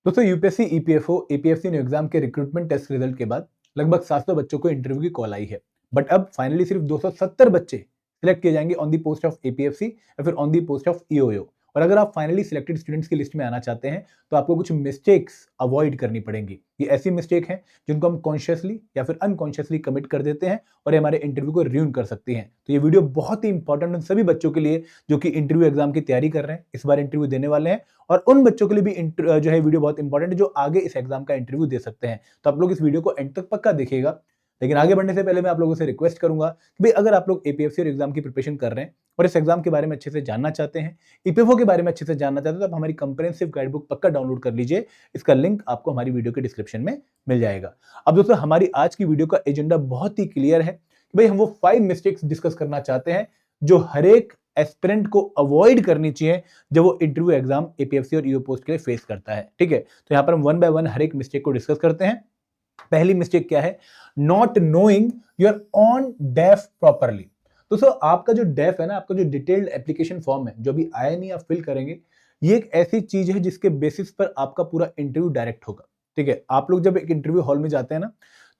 दोस्तों UPSC, EPFO, APFC new exam के recruitment test result के बाद लगभग 700 बच्चों को इंटरव्यू की कॉल आई है। बट अब फाइनली सिर्फ 270 बच्चे सिलेक्ट किए जाएंगे on the post of APFC या फिर ऑन दी पोस्ट ऑफ ईओओ। और अगर आप फाइनली सिलेक्टेड स्टूडेंट्स की लिस्ट में आना चाहते हैं तो आपको कुछ मिस्टेक्स अवॉइड करनी पड़ेंगी। ये ऐसी मिस्टेक हैं जिनको हम कॉन्शियसली या फिर अनकॉन्शियसली कमिट कर देते हैं और ये हमारे इंटरव्यू को ruin कर सकती हैं। तो ये वीडियो बहुत ही इंपॉर्टेंट उन सभी बच्चों के लिए जो कि इंटरव्यू एग्जाम की तैयारी कर रहे हैं, इस बार इंटरव्यू देने वाले हैं, और उन बच्चों के लिए भी जो है वीडियो बहुत इंपॉर्टेंट है जो आगे इस एग्जाम का इंटरव्यू दे सकते हैं। तो आप लोग इस वीडियो को एंड तक पक्का देखिएगा। लेकिन आगे बढ़ने से पहले मैं आप लोगों से रिक्वेस्ट करूंगा कि भाई अगर आप लोग एपीएफसी और एग्जाम की प्रिपरेशन कर रहे हैं और इस एग्जाम के बारे में अच्छे से जानना चाहते हैं, ईपीएफओ के बारे में अच्छे से जानना चाहते हैं, तो आप हमारी कंप्रेहेंसिव गाइड बुक पक्का डाउनलोड कर लीजिए। इसका लिंक आपको हमारी वीडियो के डिस्क्रिप्शन में मिल जाएगा। अब दोस्तों, हमारी आज की वीडियो का एजेंडा बहुत ही क्लियर है कि भाई हम वो 5 मिस्टेक्स डिस्कस करना चाहते हैं जो हर एक एस्पिरेंट को अवॉइड करनी चाहिए जब वो इंटरव्यू एग्जाम एपीएफसी और ईओ पोस्ट के लिए फेस करता है। ठीक है, तो यहाँ पर हम वन बाय वन हर एक मिस्टेक को डिस्कस करते हैं। पहली मिस्टेक क्या है? Not knowing your on def properly. दोस्तों, आपका जो डेफ है ना, आपका जो डिटेल्ड एप्लीकेशन फॉर्म है जो भी आया नहीं आप फिल करेंगे, ये एक ऐसी चीज है जिसके बेसिस पर आपका पूरा इंटरव्यू डायरेक्ट होगा। ठीक है, आप लोग जब एक इंटरव्यू हॉल में जाते हैं ना,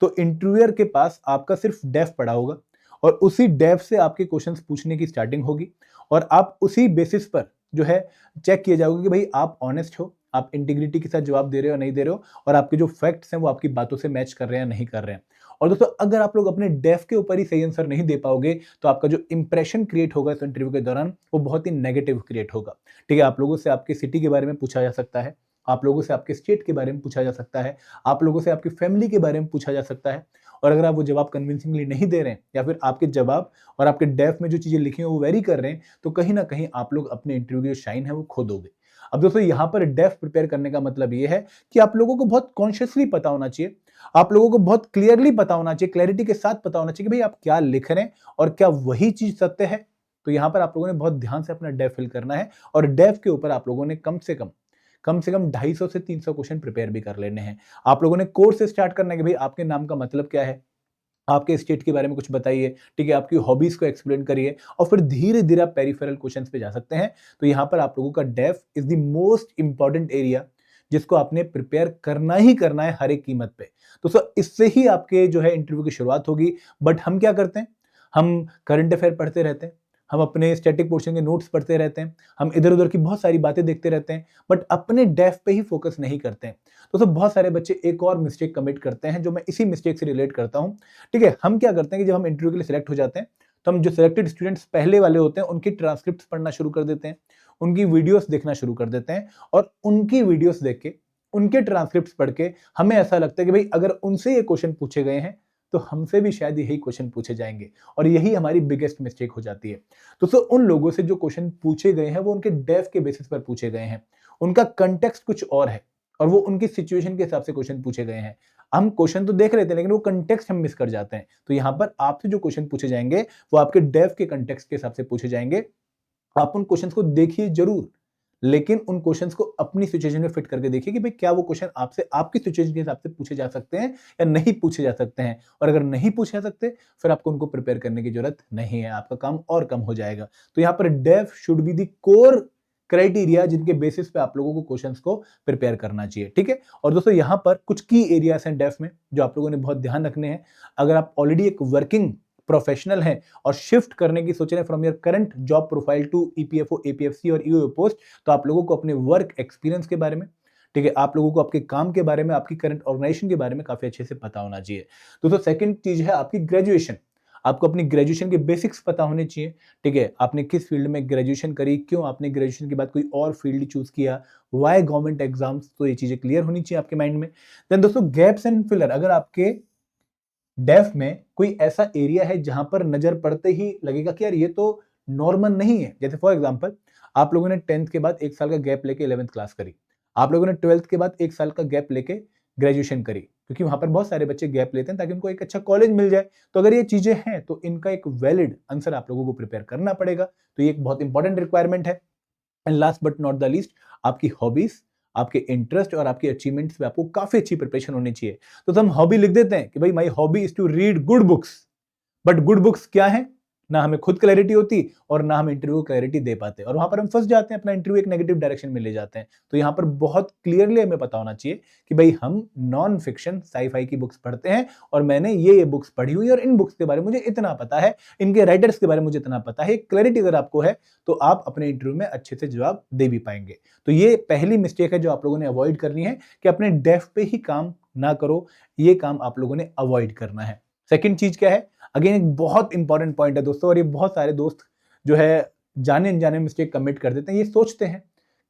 तो इंटरव्यूअर के पास आपका सिर्फ डेफ पड़ा होगा और उसी डेफ से आपके क्वेश्चंस पूछने की स्टार्टिंग होगी और आप उसी बेसिस पर जो है चेक किए जाओगे कि भाई आप ऑनेस्ट हो, आप इंटीग्रिटी के साथ जवाब दे रहे हो या नहीं दे रहे हो, और आपके जो फैक्ट्स हैं वो आपकी बातों से मैच कर रहे हैं या नहीं कर रहे हैं। और दोस्तों, अगर आप लोग अपने डेफ के ऊपर ही सही आंसर नहीं दे पाओगे तो आपका जो इंप्रेशन क्रिएट होगा इस इंटरव्यू के दौरान वो बहुत ही नेगेटिव क्रिएट होगा। ठीक है, आप लोगों से आपके सिटी के बारे में पूछा जा सकता है, आप लोगों से आपके स्टेट के बारे में पूछा जा सकता है, आप लोगों से आपकी फैमिली के बारे में पूछा जा सकता है। और अगर आप वो जवाब कन्विंसिंगली नहीं दे रहे हैं या फिर आपके जवाब और आपके डेफ में जो चीजें लिखी हैं वो वेरी कर रहे हैं, तो कहीं ना कहीं आप लोग अपने इंटरव्यू की जो शाइन है वो खो दोगे। अब दोस्तों, यहाँ पर डेफ प्रिपेयर करने का मतलब ये है कि आप लोगों को बहुत कॉन्शियसली पता होना चाहिए, आप लोगों को बहुत क्लियरली पता होना चाहिए, क्लैरिटी के साथ पता होना चाहिए कि भाई आप क्या लिख रहे हैं और क्या वही चीज सत्य है। तो यहाँ पर आप लोगों ने बहुत ध्यान से अपना डेफ फिल करना है और डेफ के ऊपर आप लोगों ने कम से कम 250 से 300 क्वेश्चन प्रिपेयर भी कर लेने हैं। आप लोगों ने कोर्स से स्टार्ट करना है कि भाई आपके नाम का मतलब क्या है, आपके स्टेट के बारे में कुछ बताइए। ठीक है, आपकी हॉबीज को एक्सप्लेन करिए और फिर धीरे धीरे आप पेरिफेरल क्वेश्चंस पे जा सकते हैं। तो यहाँ पर आप लोगों का DAF is the most important area जिसको आपने प्रिपेयर करना ही करना है हर एक कीमत पे। दोस्तों, इससे ही आपके जो है इंटरव्यू की शुरुआत होगी। बट हम क्या करते हैं? हम करंट अफेयर पढ़ते रहते हैं, हम अपने स्टैटिक पोर्शन के नोट्स पढ़ते रहते हैं, हम इधर उधर की बहुत सारी बातें देखते रहते हैं, बट अपने डेफ पे ही फोकस नहीं करते हैं। दोस्तों, बहुत सारे बच्चे एक और मिस्टेक कमिट करते हैं जो मैं इसी मिस्टेक से रिलेट करता हूं। ठीक है, हम क्या करते हैं कि जब हम इंटरव्यू के लिए सिलेक्ट हो जाते हैं तो हम जो सिलेक्टेड स्टूडेंट्स पहले वाले होते हैं उनकी ट्रांसक्रिप्ट पढ़ना शुरू कर देते हैं, उनकी वीडियोस देखना शुरू कर देते हैं, और उनकी वीडियोस देख के, उनके ट्रांसक्रिप्ट पढ़ के हमें ऐसा लगता है कि भाई अगर उनसे ये क्वेश्चन पूछे गए हैं तो हमसे भी शायद यही क्वेश्चन पूछे जाएंगे, और यही हमारी बिगेस्ट मिस्टेक हो जाती है। दोस्तों, उन लोगों से जो क्वेश्चन पूछे गए हैं वो उनके डेफ के बेसिस पर पूछे गए हैं, उनका कंटेक्स्ट कुछ और है और वो उनकी सिचुएशन के हिसाब से क्वेश्चन पूछे गए हैं। हम क्वेश्चन तो देख लेते हैं लेकिन वो कंटेक्स्ट हम मिस कर जाते हैं। तो यहाँ पर आपसे जो क्वेश्चन पूछे जाएंगे वो आपके डेफ के कंटेक्स्ट के हिसाब से पूछे जाएंगे। आप उन क्वेश्चंस को देखिए जरूर, लेकिन उन क्वेश्चंस को अपनी सिचुएशन में फिट करके देखिए कि भाई क्या वो क्वेश्चन आपसे आपकी सिचुएशन के हिसाब से पूछे जा सकते हैं या नहीं पूछे जा सकते हैं। और अगर नहीं पूछे जा सकते फिर आपको उनको प्रिपेयर करने की जरूरत नहीं है, आपका काम और कम हो जाएगा। तो यहाँ पर DAF should be the core criteria जिनके बेसिस पे आप लोगों को क्वेश्चंस को प्रिपेयर करना चाहिए। ठीक है, और दोस्तों यहाँ पर कुछ की एरियाज हैं डेफ में जो आप लोगों ने बहुत ध्यान रखने हैं। अगर आप ऑलरेडी एक वर्किंग प्रोफेशनल हैं और शिफ्ट करने की सोच रहे हैं from your current job profile to EPFO, APFC और ईओ पोस्ट, तो आप लोगों को अपने वर्क एक्सपीरियंस के बारे में, ठीक है, आप लोगों को आपके काम के बारे में, आपकी करंट ऑर्गेनाइजेशन के बारे में काफी अच्छे से पता होना चाहिए। दोस्तों, सेकंड चीज है आपकी ग्रेजुएशन। आपको अपनी ग्रेजुएशन के बेसिक्स पता होने चाहिए। ठीक है, आपने किस फील्ड में ग्रेजुएशन करी, क्यों आपने ग्रेजुएशन के बाद कोई और फील्ड चूज किया, वाई गवर्नमेंट एग्जाम्स, तो ये चीजें क्लियर होनी चाहिए आपके माइंड में। देन दोस्तों, गैप्स एंड फिलर। अगर आपके डेफ में कोई ऐसा एरिया है जहां पर नजर पड़ते ही लगेगा कि यार ये तो नॉर्मल नहीं है, जैसे फॉर एग्जांपल आप लोगों ने 10th के बाद 1 साल का गैप लेके 11th क्लास करी, आप लोगों ने 12th के बाद 1 साल का गैप लेके ग्रेजुएशन करी, क्योंकि वहां पर बहुत सारे बच्चे गैप लेते हैं ताकि उनको एक अच्छा कॉलेज मिल जाए। तो अगर ये चीजें हैं तो इनका एक वैलिड आंसर आप लोगों को प्रिपेयर करना पड़ेगा। तो ये एक बहुत इंपॉर्टेंट रिक्वायरमेंट है। And last but not the least, आपकी हॉबीज, आपके इंटरेस्ट और आपके अचीवमेंट्स पे आपको काफी अच्छी प्रिपरेशन होनी चाहिए। तो हम हॉबी लिख देते हैं कि भाई my hobby is to read good books, but good books क्या है? ना हमें खुद क्लैरिटी होती और ना हम इंटरव्यू को क्लैरिटी दे पाते, और वहां पर हम फंस जाते हैं, अपना इंटरव्यू एक नेगेटिव डायरेक्शन में ले जाते हैं। तो यहाँ पर बहुत क्लियरली हमें पता होना चाहिए कि भाई हम नॉन फिक्शन साई-फाई की बुक्स पढ़ते हैं और मैंने ये बुक्स पढ़ी हुई है और इन बुक्स के बारे में मुझे इतना पता है, इनके राइटर्स के बारे में मुझे इतना पता है। क्लैरिटी अगर आपको है तो आप अपने इंटरव्यू में अच्छे से जवाब दे भी पाएंगे। तो ये पहली मिस्टेक है जो आप लोगों ने अवॉइड करनी है कि अपने डेफ पे ही काम ना करो, ये काम आप लोगों ने अवॉइड करना है। सेकंड चीज क्या है, अगेन एक बहुत इंपॉर्टेंट पॉइंट है दोस्तों, और ये बहुत सारे दोस्त जो है जाने अनजाने मिस्टेक कमिट कर देते हैं। ये सोचते हैं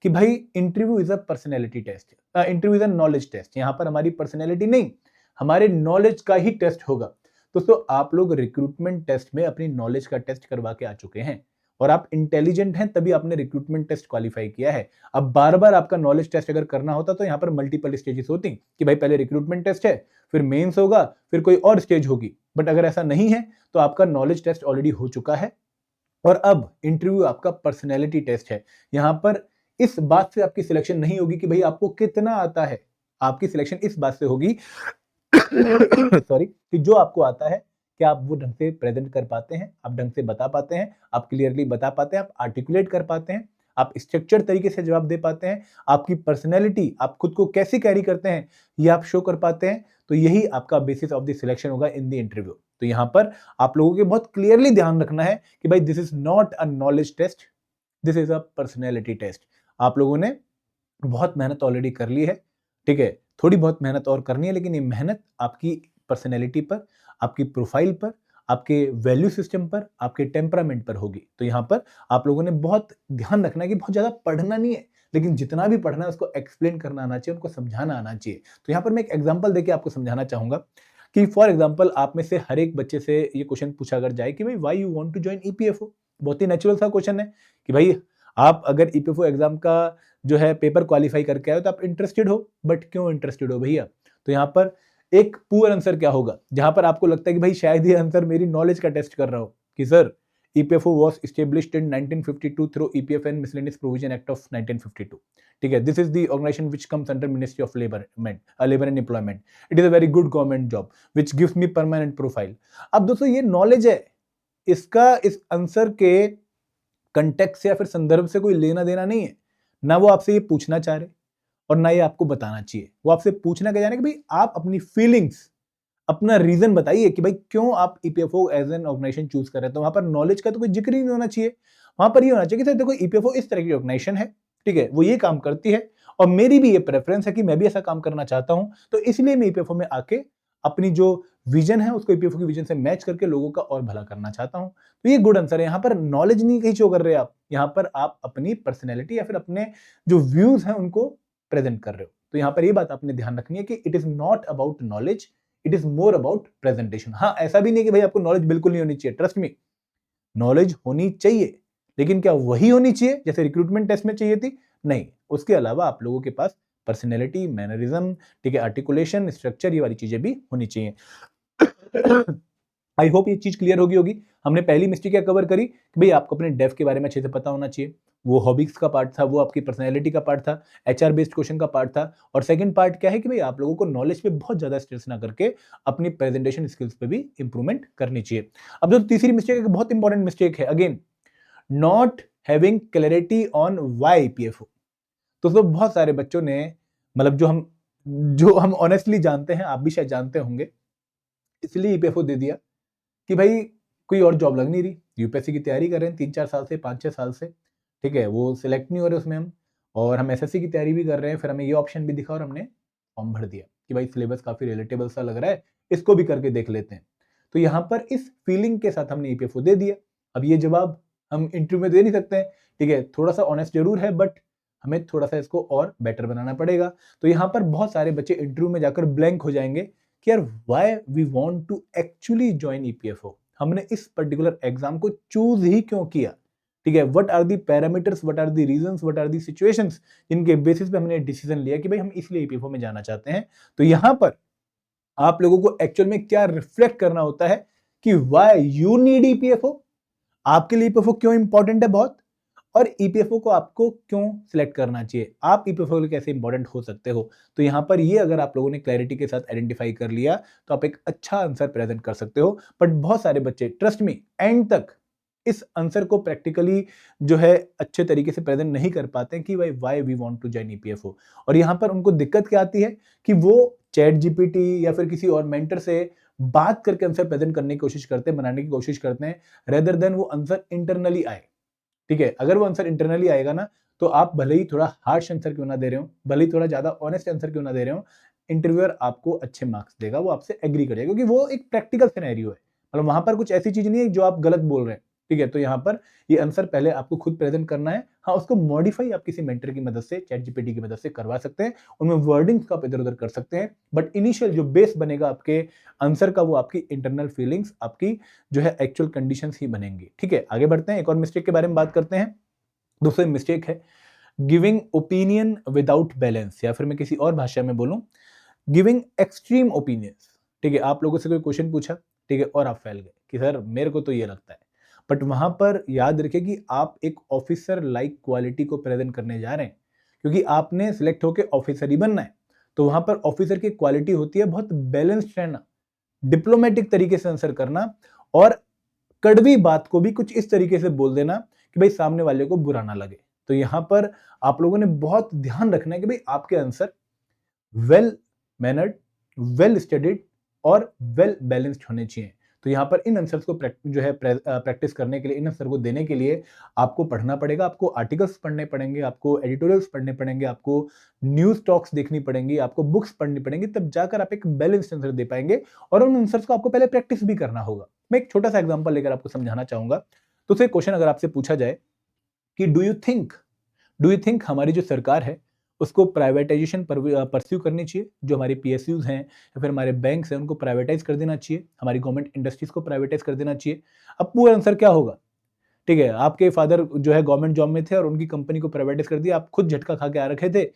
कि भाई interview is a personality test, interview is a knowledge test, यहाँ पर हमारी पर्सनैलिटी नहीं, हमारे नॉलेज का ही टेस्ट होगा। दोस्तों आप लोग रिक्रूटमेंट टेस्ट में अपनी नॉलेज का टेस्ट करवा के आ चुके हैं और आप इंटेलिजेंट हैं तभी आपने रिक्रूटमेंट टेस्ट क्वालिफाई किया है। अब बार बार आपका नॉलेज टेस्ट अगर करना होता तो यहाँ पर मल्टीपल स्टेजेस होती कि भाई पहले रिक्रूटमेंट टेस्ट है, फिर मेंस होगा, फिर कोई और स्टेज होगी। बट अगर ऐसा नहीं है तो आपका नॉलेज टेस्ट ऑलरेडी हो चुका है और अब इंटरव्यू आपका पर्सनैलिटी टेस्ट है। यहां पर इस बात से आपकी सिलेक्शन नहीं होगी कि भाई आपको कितना आता है, आपकी सिलेक्शन इस बात से होगी सॉरी, कि जो आपको आता है क्या आप वो ढंग से प्रेजेंट कर पाते हैं, आप ढंग से बता पाते हैं, आप क्लियरली बता पाते हैं, आप आर्टिकुलेट कर पाते हैं, आप स्ट्रक्चर तरीके से जवाब दे पाते हैं, आपकी पर्सनैलिटी, आप खुद को कैसे कैरी करते हैं ये आप शो कर पाते हैं। तो यही आपका बेसिस ऑफ द सिलेक्शन होगा इन द इंटरव्यू। तो यहां पर आप लोगों के बहुत क्लियरली ध्यान रखना है कि भाई this is not a knowledge test, this is a personality test. आप लोगों ने बहुत मेहनत ऑलरेडी कर ली है, ठीक है, थोड़ी बहुत मेहनत और करनी है, लेकिन ये मेहनत आपकी पर्सनैलिटी पर, आपकी प्रोफाइल पर, आपके वैल्यू सिस्टम पर, आपके टेम्परामेंट पर होगी। तो यहाँ पर आप लोगों ने बहुत ध्यान रखना है कि बहुत ज्यादा पढ़ना नहीं है, लेकिन जितना भी पढ़ना है उसको एक्सप्लेन करना आना चाहिए, उनको समझाना आना चाहिए। तो यहाँ पर मैं एक एग्जाम्पल देके आपको समझाना चाहूंगा कि फॉर एग्जाम्पल आप में से हर एक बच्चे से ये क्वेश्चन पूछा अगर जाए कि भाई why you want to join EPFO, बहुत ही नेचुरल सा क्वेश्चन है कि भाई आप अगर ईपीएफओ एग्जाम का जो है पेपर क्वालिफाई करके आए तो आप इंटरेस्टेड हो, बट क्यों इंटरेस्टेड हो भैया? तो यहाँ पर एक पुअर आंसर क्या होगा, जहां पर आपको लगता है कि भाई शायद ये आंसर मेरी नॉलेज का टेस्ट कर रहा हो कि sir EPFO was established in 1952 through EPF and miscellaneous provision act of 1952, ठीक है, this is the organisation which comes under ministry of labour and employment, it is a very good government job which gives me permanent profile. अब दोस्तों ये knowledge है, इसका इस answer के context से या फिर संदर्भ से कोई लेना देना नहीं है, ना वो आपसे ये पूछना चाह रहे और ना ये आपको बताना चाहिए। वो आपसे पूछना क्या जा रहा है कि भाई आप अपनी फीलिंग्स, अपना रीजन बताइए कि भाई क्यों आप EPFO as an organisation choose कर रहे हैं। तो वहां पर नॉलेज का तो कोई जिक्र ही नहीं होना चाहिए, वहां पर ये होना चाहिए कि सर देखो ईपीएफओ इस तरह की ऑर्गेनाइजेशन है, ठीक है, वो ये काम करती है और मेरी भी ये प्रेफरेंस है कि मैं भी ऐसा काम करना चाहता हूं, तो इसलिए मैं ईपीएफओ में आके अपनी जो विजन है उसको ईपीएफओ की विजन से मैच करके लोगों का और भला करना चाहता हूं। तो ये गुड आंसर है, यहाँ पर नॉलेज नहीं कहीं शो कर रहे आप, यहाँ पर आप अपनी पर्सनैलिटी या फिर अपने जो व्यूज हैं उनको प्रेजेंट कर रहे हो। तो यहाँ पर ये बात आपने ध्यान रखनी है कि it is not about knowledge, it is more about presentation. हाँ, ऐसा भी नहीं कि भाई आपको नॉलेज बिल्कुल नहीं होनी चाहिए, ट्रस्ट मी, नॉलेज होनी चाहिए, लेकिन क्या वही होनी चाहिए जैसे रिक्रूटमेंट टेस्ट में चाहिए थी? नहीं, उसके अलावा आप लोगों के पास पर्सनैलिटी, मैनरिज्म, ठीक है, आर्टिकुलेशन, स्ट्रक्चर, ये वाली चीजें भी होनी चाहिए। आई होप ये चीज क्लियर होगी। हमने पहली मिस्टेक क्या कवर करी कि भाई आपको अपने डेफ के बारे में अच्छे से पता होना चाहिए, वो हॉबीज का पार्ट था, वो आपकी पर्सनैलिटी का पार्ट था, एचआर बेस्ड क्वेश्चन का पार्ट था। और सेकंड पार्ट क्या है कि भाई आप लोगों को नॉलेज पे बहुत ज्यादा स्ट्रेस ना करके अपनी प्रेजेंटेशन स्किल्स पे भी इंप्रूवमेंट करनी चाहिए। अब जो तीसरी मिस्टेक है, बहुत इंपॉर्टेंट मिस्टेक है, again not having clarity on why EPFO. तो बहुत सारे बच्चों ने, मतलब जो हम ऑनेस्टली जानते हैं, आप भी शायद जानते होंगे, इसलिए ईपीएफओ दे दिया कि भाई कोई और जॉब लग नहीं रही, यूपीएससी की तैयारी कर रहे हैं 3-4 साल से, 5-6 साल से, ठीक है, वो सिलेक्ट नहीं हो रहे उसमें हम, और हम एसएससी की तैयारी भी कर रहे हैं, फिर हमें ये ऑप्शन भी दिखा और हमने फॉर्म भर दिया कि भाई सिलेबस काफी रिलेटेबल सा लग रहा है, इसको भी करके देख लेते हैं। तो यहाँ पर इस फीलिंग के साथ हमने ईपीएफओ दे दिया। अब ये जवाब हम इंटरव्यू में दे नहीं सकते हैं, ठीक है, थोड़ा सा ऑनेस्ट जरूर है, बट हमें थोड़ा सा इसको और बेटर बनाना पड़ेगा। तो यहाँ पर बहुत सारे बच्चे इंटरव्यू में जाकर ब्लैंक हो जाएंगे कि यार why we want to actually join EPFO, हमने इस पर्टिकुलर एग्जाम को चूज ही क्यों किया, ठीक है, what are the parameters, what are the reasons, what are the situations जिनके बेसिस पे हमने डिसीजन लिया कि भाई हम इसलिए ईपीएफओ में जाना चाहते हैं। तो यहाँ पर आप लोगों को एक्चुअल में क्या रिफ्लेक्ट करना होता है कि व्हाई यू नीड ईपीएफओ, आपके लिए ईपीएफओ क्यों इंपॉर्टेंट है बहुत, और ईपीएफओ को आपको क्यों सिलेक्ट करना चाहिए, आप ईपीएफओ के लिए कैसे इंपॉर्टेंट हो सकते हो। तो यहां पर ये अगर आप लोगों ने क्लैरिटी के साथ आइडेंटिफाई कर लिया तो आप एक अच्छा आंसर प्रेजेंट कर सकते हो। बट बहुत सारे बच्चे, ट्रस्ट मी, एंड तक इस आंसर को प्रैक्टिकली जो है अच्छे तरीके से प्रेजेंट नहीं कर पाते हैं कि भाई why we want to join EPFO. और यहाँ पर उनको दिक्कत क्या आती है कि वो चैट जीपीटी या फिर किसी और मेंटर से बात करके आंसर प्रेजेंट करने की कोशिश करते हैं, बनाने की कोशिश करते हैं, रेदर देन वो आंसर इंटरनली आए। ठीक है, अगर वो आंसर इंटरनली आएगा ना, तो आप भले ही थोड़ा हार्श आंसर क्यों ना दे रहे हो, भले ही थोड़ा ज्यादा ऑनेस्ट आंसर क्यों ना दे रहे हो, इंटरव्यूअर आपको अच्छे मार्क्स देगा, वो आपसे एग्री करेगा, क्योंकि वो एक प्रैक्टिकल सिनेरियो है। मतलब वहां पर कुछ ऐसी चीज नहीं है जो आप गलत बोल रहे हैं। ठीक है, तो यहाँ पर ये आंसर पहले आपको खुद प्रेजेंट करना है। हाँ, उसको मॉडिफाई आप किसी मेंटर की मदद से, चैट जीपीटी की मदद से करवा सकते हैं, उनमें वर्डिंग्स को आप इधर उधर कर सकते हैं, बट इनिशियल जो बेस बनेगा आपके आंसर का, वो आपकी इंटरनल फीलिंग्स, आपकी जो है एक्चुअल कंडीशंस ही बनेंगी। ठीक है, आगे बढ़ते हैं, एक और मिस्टेक के बारे में बात करते हैं। दूसरी मिस्टेक है गिविंग ओपिनियन विदाउट बैलेंस, या फिर मैं किसी और भाषा में बोलूं, गिविंग एक्सट्रीम ओपिनियंस। ठीक है, आप लोगों से कोई क्वेश्चन पूछा, ठीक है, और आप फैल गए कि सर मेरे को तो ये लगता है, बट वहां पर याद रखिए कि आप एक ऑफिसर लाइक क्वालिटी को प्रेजेंट करने जा रहे हैं, क्योंकि आपने सिलेक्ट होकर ऑफिसर ही बनना है। तो वहां पर ऑफिसर की क्वालिटी होती है बहुत बैलेंस्ड रहना, डिप्लोमेटिक तरीके से आंसर करना, और कड़वी बात को भी कुछ इस तरीके से बोल देना कि भाई सामने वाले को बुरा ना लगे। तो यहां पर आप लोगों ने बहुत ध्यान रखना है कि भाई आपके answer well mannered, well studied और वेल बैलेंस्ड होने चाहिए। तो यहाँ पर इन आंसर्स को जो है प्रैक्टिस करने के लिए, इन आंसर को देने के लिए आपको पढ़ना पड़ेगा, आपको आर्टिकल्स पढ़ने पड़ेंगे, आपको एडिटोरियल्स पढ़ने पड़ेंगे, आपको न्यूज टॉक्स देखनी पड़ेंगी, आपको बुक्स पढ़नी पड़ेंगी, तब जाकर आप एक बैलेंस्ड आंसर दे पाएंगे। और उन आंसर्स को आपको पहले प्रैक्टिस भी करना होगा। मैं एक छोटा सा एग्जांपल लेकर आपको समझाना चाहूंगा। तो फिर क्वेश्चन अगर आपसे पूछा जाए कि डू यू थिंक हमारी जो सरकार है उसको प्राइवेटाइजेशन परस्यू करनी चाहिए, जो हमारे पीएसयूज हैं या फिर हमारे बैंक्स हैं उनको प्राइवेटाइज कर देना चाहिए, हमारी गवर्नमेंट इंडस्ट्रीज को प्राइवेटाइज कर देना चाहिए? अब पूरा आंसर क्या होगा? ठीक है, आपके फादर जो है गवर्नमेंट जॉब में थे और उनकी कंपनी को प्राइवेटाइज कर दिया, आप खुद झटका खा के आ रखे थे,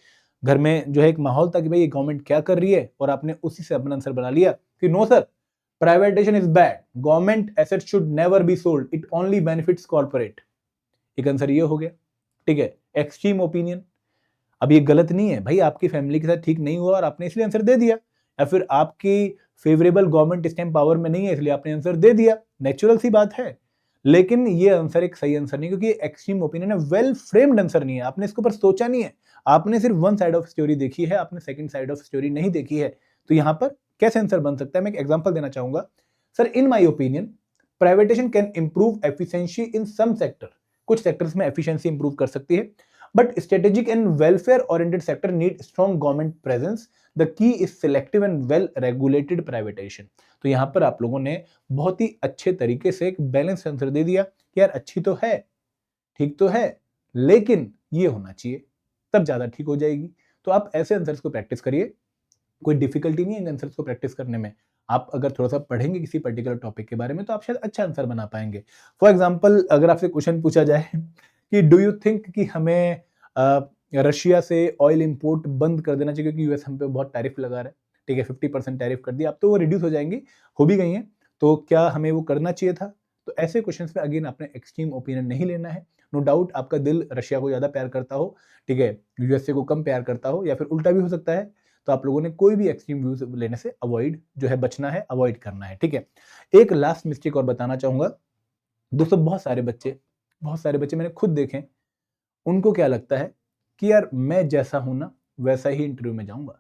घर में जो है एक माहौल था कि भाई ये गवर्नमेंट क्या कर रही है, और आपने उसी से अपना आंसर बना लिया कि no sir, privatisation is bad, government asset should never be sold, it only benefits corporate. एक आंसर ये हो गया। ठीक है, एक्सट्रीम ओपिनियन। अब ये गलत नहीं है भाई, आपकी फैमिली के साथ ठीक नहीं हुआ और आपने इसलिए आंसर दे दिया, या फिर आपकी फेवरेबल गवर्नमेंट इस टाइम पावर में नहीं है इसलिए आपने आंसर दे दिया, नेचुरल सी बात है। लेकिन ये आंसर एक सही आंसर नहीं, क्योंकि एक्सट्रीम ओपिनियन है, वेल फ्रेम्ड आंसर नहीं है, आपने इसके ऊपर सोचा नहीं है, आपने सिर्फ वन साइड ऑफ स्टोरी देखी है, आपने सेकंड साइड ऑफ स्टोरी नहीं देखी है। तो यहां पर कैसे आंसर बन सकता है, मैं एक एग्जांपल देना चाहूंगा। Sir in my opinion privatisation can improve efficiency in some sector, कुछ सेक्टर्स में एफिशिएंसी इंप्रूव कर सकती है, but strategic and welfare oriented sector need strong government presence. The key is selective and well regulated privatization. तो यहां पर आप लोगों ने बहुत ही अच्छे तरीके से एक बैलेंस आंसर दे दिया कि यार अच्छी तो है, ठीक तो है, लेकिन ये होना चाहिए, तब ज्यादा ठीक हो जाएगी। तो आप ऐसे आंसर्स को प्रैक्टिस करिए, कोई डिफिकल्टी नहीं है इन आंसर्स को प्रैक्टिस करने में। आप अगर थोड़ा सा पढ़ेंगे किसी पर्टिकुलर टॉपिक के बारे में तो आप शायद अच्छा आंसर बना पाएंगे। फॉर एग्जाम्पल, अगर आपसे क्वेश्चन पूछा जाए कि डू यू थिंक कि हमें रशिया से ऑयल इंपोर्ट बंद कर देना चाहिए क्योंकि यूएस हम पे बहुत टैरिफ लगा रहा है, ठीक है, 50% टैरिफ कर दिया, अब तो वो रिड्यूस हो जाएंगी, हो भी गई हैं, तो क्या हमें वो करना चाहिए था? तो ऐसे क्वेश्चंस में अगेन आपने एक्सट्रीम ओपिनियन नहीं लेना है। नो डाउट आपका दिल रशिया को ज्यादा प्यार करता हो, ठीक है, यूएसए को कम प्यार करता हो, या फिर उल्टा भी हो सकता है। तो आप लोगों ने कोई भी एक्सट्रीम व्यूज लेने से अवॉइड जो है, बचना है, अवॉइड करना है। ठीक है, एक लास्ट मिस्टेक और बताना चाहूंगा दोस्तों। बहुत सारे बच्चे मैंने खुद देखे, उनको क्या लगता है कि यार मैं जैसा हूं ना वैसा ही इंटरव्यू में जाऊंगा,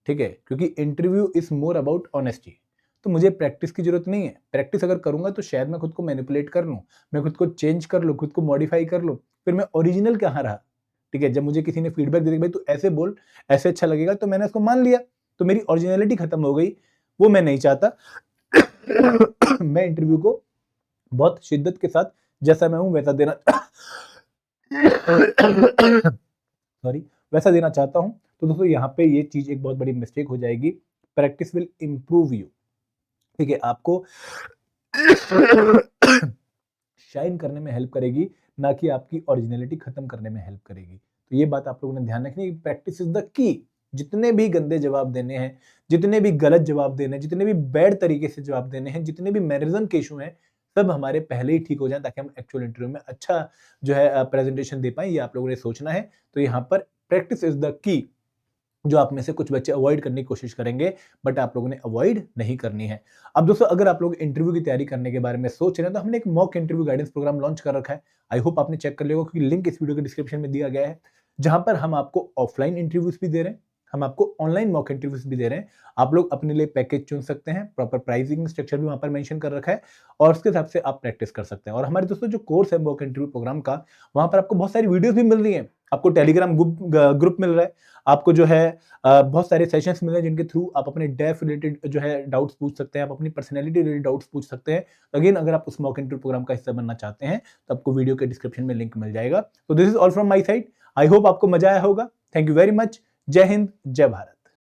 ठीक है, क्योंकि interview is more about honesty, तो मुझे प्रैक्टिस की जरूरत नहीं है। प्रैक्टिस अगर करूंगा तो शायद मैं खुद को मैनिपुलेट कर लूं, मैं खुद को चेंज कर लूं, खुद को मॉडिफाई कर लूं, फिर मैं ओरिजिनल कहाँ रहा? ठीक है, जब मुझे किसी ने फीडबैक दे दी भाई तू ऐसे बोल, ऐसे अच्छा लगेगा, तो मैंने उसको मान लिया, तो मेरी ओरिजिनलिटी खत्म हो गई, वो मैं नहीं चाहता। मैं इंटरव्यू को बहुत शिद्दत के साथ जैसा मैं हूं वैसा देना सॉरी, वैसा देना चाहता हूं। तो दोस्तों यहाँ पे ये चीज एक बहुत बड़ी मिस्टेक हो जाएगी। प्रैक्टिस विल इंप्रूव यू, ठीक है, आपको शाइन करने में हेल्प करेगी, ना कि आपकी ओरिजिनलिटी खत्म करने में हेल्प करेगी। तो ये बात आप लोगों ने ध्यान रखनी है, प्रैक्टिस इज द की। जितने भी गंदे जवाब देने हैं, जितने भी गलत जवाब देने हैं, जितने भी बैड तरीके से जवाब देने हैं, जितने भी मैनरिज्म के इशू हैं, सब हमारे पहले ही ठीक हो जाए, ताकि हम एक्चुअल इंटरव्यू में अच्छा जो है प्रेजेंटेशन दे पाए। ये आप लोगों ने सोचना है। तो यहाँ पर प्रैक्टिस इज द की। जो आप में से कुछ बच्चे अवॉइड करने की कोशिश करेंगे, बट आप लोगों ने अवॉइड नहीं करनी है। अब दोस्तों, अगर आप लोग इंटरव्यू की तैयारी करने के बारे में सोच रहे हैं, तो हमने एक mock interview guidance programme launch कर रखा है। आई होप आपने चेक कर लिया होगा, क्योंकि लिंक इस वीडियो के डिस्क्रिप्शन में दिया गया है, जहां पर हम आपको ऑफलाइन इंटरव्यूज भी दे रहे हैं, हम आपको ऑनलाइन मॉक इंटरव्यूज भी दे रहे हैं। आप लोग अपने लिए पैकेज चुन सकते हैं, प्रॉपर प्राइसिंग स्ट्रक्चर भी वहां पर मेंशन कर रखा है, और उसके हिसाब से आप प्रैक्टिस कर सकते हैं। और हमारे दोस्तों जो कोर्स है मॉक इंटरव्यू प्रोग्राम का, वहां पर आपको बहुत सारी वीडियोस भी मिल रही है, आपको टेलीग्राम ग्रुप मिल रहा है, आपको जो है बहुत सारे सेशंस मिल रहे हैं, जिनके थ्रू आप अपने डेफ रिलेटेड जो है डाउट्स पूछ सकते हैं, आप अपनी पर्सनैलिटी रिलेटेड डाउट्स पूछ सकते हैं। अगेन, अगर आप उस मॉक इंटरव्यू प्रोग्राम का हिस्सा बनना चाहते हैं, तो आपको वीडियो के डिस्क्रिप्शन में लिंक मिल जाएगा। तो this is all from my side. I hope आपको मजा आया होगा। Thank you very much. जय हिंद, जय भारत।